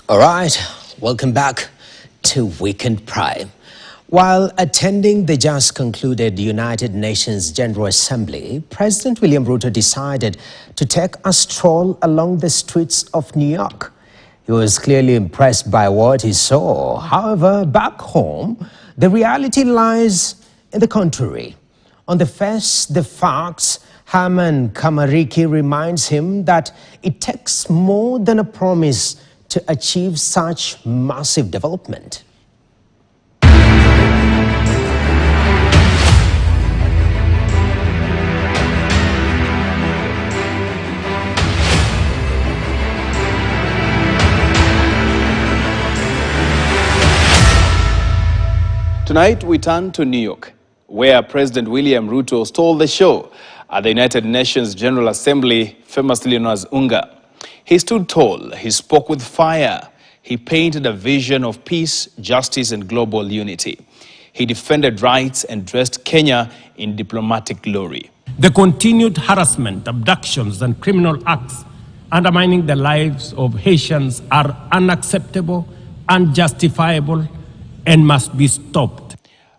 All right, welcome back to Weekend Prime. While attending the just concluded United Nations General Assembly, President William Ruto decided to take a stroll along the streets of New York. He was clearly impressed by what he saw. However, back home, the reality lies in the contrary. On the facts, Herman Kamariki reminds him that it takes more than a promise to achieve such massive development. Tonight, we turn to New York, where President William Ruto stole the show at the United Nations General Assembly, famously known as UNGA. He stood tall, he spoke with fire, he painted a vision of peace, justice, and global unity. He defended rights and dressed Kenya in diplomatic glory. The continued harassment, abductions, and criminal acts undermining the lives of Haitians are unacceptable, unjustifiable, and must be stopped.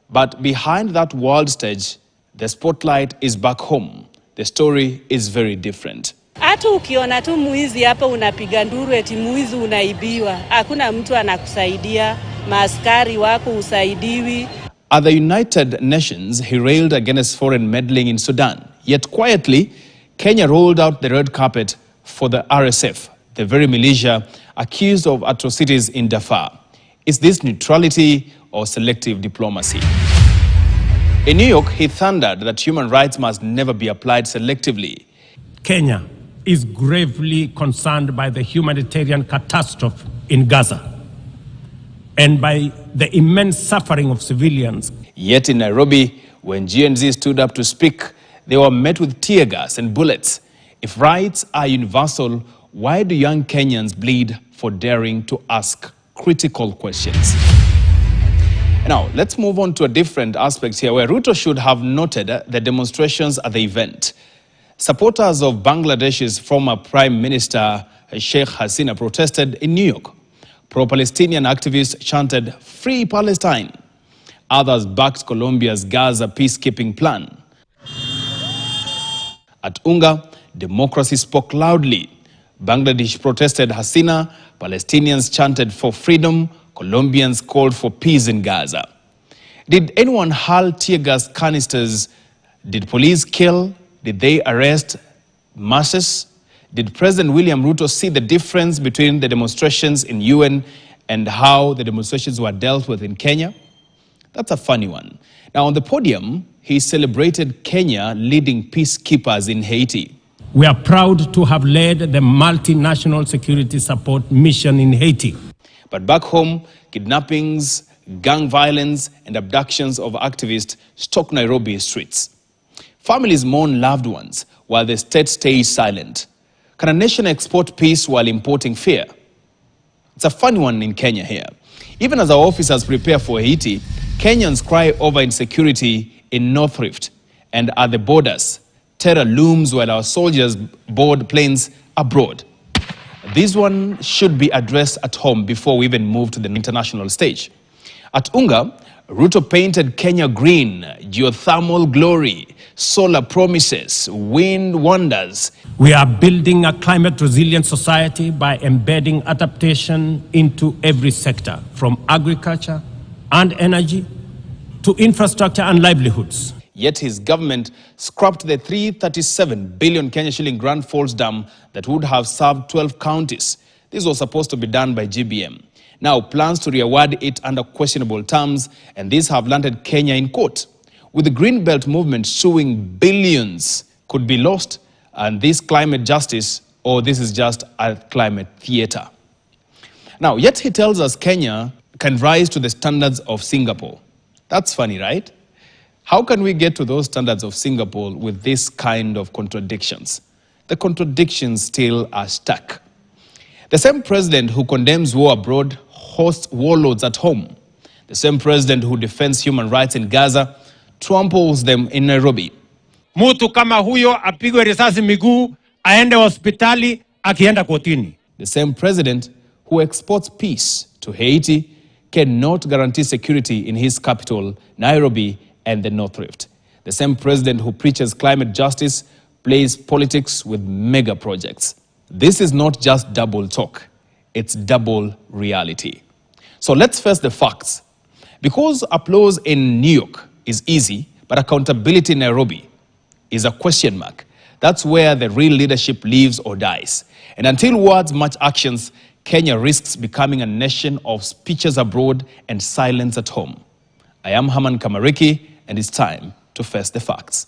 But behind that world stage, the spotlight is back home. The story is very different. Hata ukiona tu muizi hapa unapiga nduru eti muizi unaibiwa. Hakuna mtu anakusaidia, maaskari wako usaidiwi. At the United Nations, he railed against foreign meddling in Sudan. Yet quietly, Kenya rolled out the red carpet for the RSF, the very militia accused of atrocities in Darfur. Is this neutrality or selective diplomacy? In New York, he thundered that human rights must never be applied selectively. Kenya is gravely concerned by the humanitarian catastrophe in Gaza and by the immense suffering of civilians. Yet in Nairobi, when GNZ stood up to speak, they were met with tear gas and bullets. If rights are universal, why do young Kenyans bleed for daring to ask critical questions? Now, let's move on to a different aspect here, where Ruto should have noted the demonstrations at the event. Supporters of Bangladesh's former Prime Minister Sheikh Hasina protested in New York. Pro-Palestinian activists chanted, "Free Palestine." Others backed Colombia's Gaza peacekeeping plan. At UNGA, democracy spoke loudly. Bangladesh protested Hasina, Palestinians chanted for freedom, Colombians called for peace in Gaza. Did anyone hurl tear gas canisters? Did police kill? Did they arrest masses? Did President William Ruto see the difference between the demonstrations in UN and how the demonstrations were dealt with in Kenya? That's a funny one. Now, on the podium, he celebrated Kenya leading peacekeepers in Haiti. We are proud to have led the multinational security support mission in Haiti. But back home, kidnappings, gang violence, and abductions of activists stalk Nairobi streets. Families mourn loved ones while the state stays silent. Can a nation export peace while importing fear? It's a funny one in Kenya here. Even as our officers prepare for Haiti, Kenyans cry over insecurity in North Rift and at the borders. Terror looms while our soldiers board planes abroad. This one should be addressed at home before we even move to the international stage. At UNGA, Ruto painted Kenya green, geothermal glory, solar promises, wind wonders. We are building a climate resilient society by embedding adaptation into every sector, from agriculture and energy to infrastructure and livelihoods. Yet his government scrapped the 337 billion Kenya shilling Grand Falls Dam that would have served 12 counties. This was supposed to be done by GBM. Now plans to re-award it under questionable terms, and these have landed Kenya in court. With the Green Belt movement suing, billions could be lost, and this climate justice, or this is just a climate theater. Now, yet he tells us Kenya can rise to the standards of Singapore. That's funny, right? How can we get to those standards of Singapore with this kind of contradictions? The contradictions still are stuck. The same president who condemns war abroad hosts warlords at home. The same president who defends human rights in Gaza tramples them in Nairobi. Mtu kama huyo apigwe risasi miguu, aende hospitali, akienda kotini. The same president who exports peace to Haiti cannot guarantee security in his capital, Nairobi, and the North Rift. The same president who preaches climate justice plays politics with mega projects. This is not just double talk, it's double reality. So let's face the facts. Because applause in New York is easy, but accountability in Nairobi is a question mark. That's where the real leadership lives or dies. And until words match actions, Kenya risks becoming a nation of speeches abroad and silence at home. I am Herman Kamariki, and it's time to face the facts.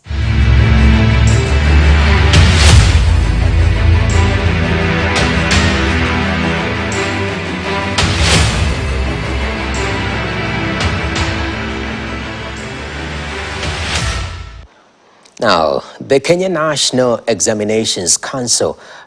Now, the Kenya National Examinations Council